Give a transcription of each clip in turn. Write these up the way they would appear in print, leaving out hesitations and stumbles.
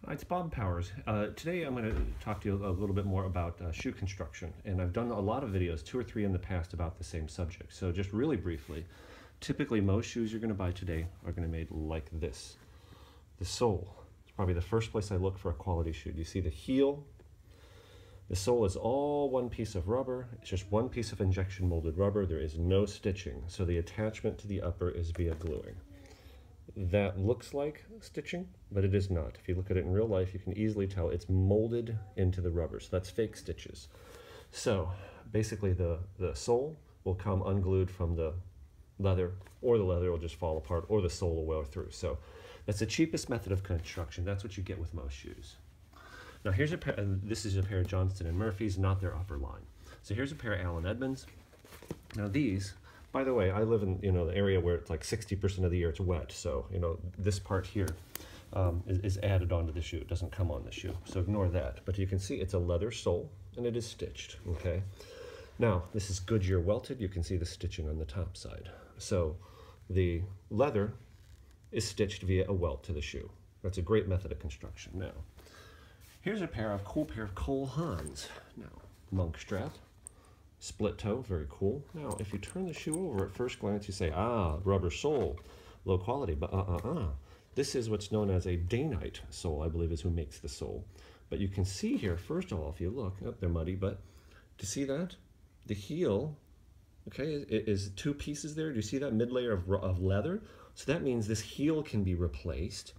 Hi, it's Bob Powers. Today I'm going to talk to you a little bit more about shoe construction, and I've done a lot of videos, 2 or 3 in the past, about the same subject. So just really briefly, typically most shoes you're going to buy today are going to be made like this. The sole is probably the first place I look for a quality shoe. You see the heel? The sole is all one piece of rubber. It's just one piece of injection molded rubber. There is no stitching, so the attachment to the upper is via gluing. That looks like stitching, but it is not. If you look at it in real life, you can easily tell it's molded into the rubber, so that's fake stitches. So basically the sole will come unglued from the leather, or the leather will just fall apart, or the sole will wear through. So that's the cheapest method of construction. That's what you get with most shoes. Now here's a pair, this is a pair of Johnston & Murphy's, not their upper line. So here's a pair of Allen Edmonds. Now these, by the way, I live in the area where it's like 60% of the year it's wet, so this part here is added onto the shoe. It doesn't come on the shoe, so ignore that. But you can see it's a leather sole and it is stitched. Okay. Now this is Goodyear Welted. You can see the stitching on the top side. So the leather is stitched via a welt to the shoe. That's a great method of construction. Now here's a cool pair of Cole Haans. Now monk strap. Split toe, very cool. Now, if you turn the shoe over at first glance, you say, rubber sole, low quality, but This is what's known as a Dainite sole, I believe is who makes the sole. But you can see here, first of all, if you look, they're muddy, but do you see that? The heel, okay, is 2 pieces there. Do you see that mid-layer of leather? So that means this heel can be replaced,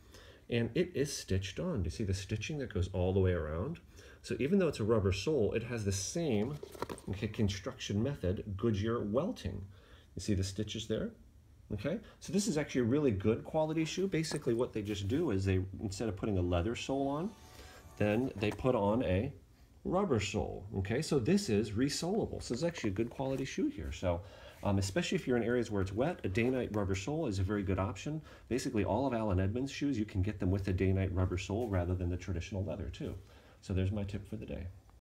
and it is stitched on. Do you see the stitching that goes all the way around? So even though it's a rubber sole, it has the same construction method, Goodyear welting. You see the stitches there? Okay, so this is actually a really good quality shoe. Basically what they just do is they, instead of putting a leather sole on, then they put on a rubber sole. Okay, so this is resolable. So it's actually a good quality shoe here. So especially if you're in areas where it's wet, a Dainite rubber sole is a very good option. Basically all of Allen Edmonds shoes, you can get them with a Dainite rubber sole rather than the traditional leather too. So there's my tip for the day.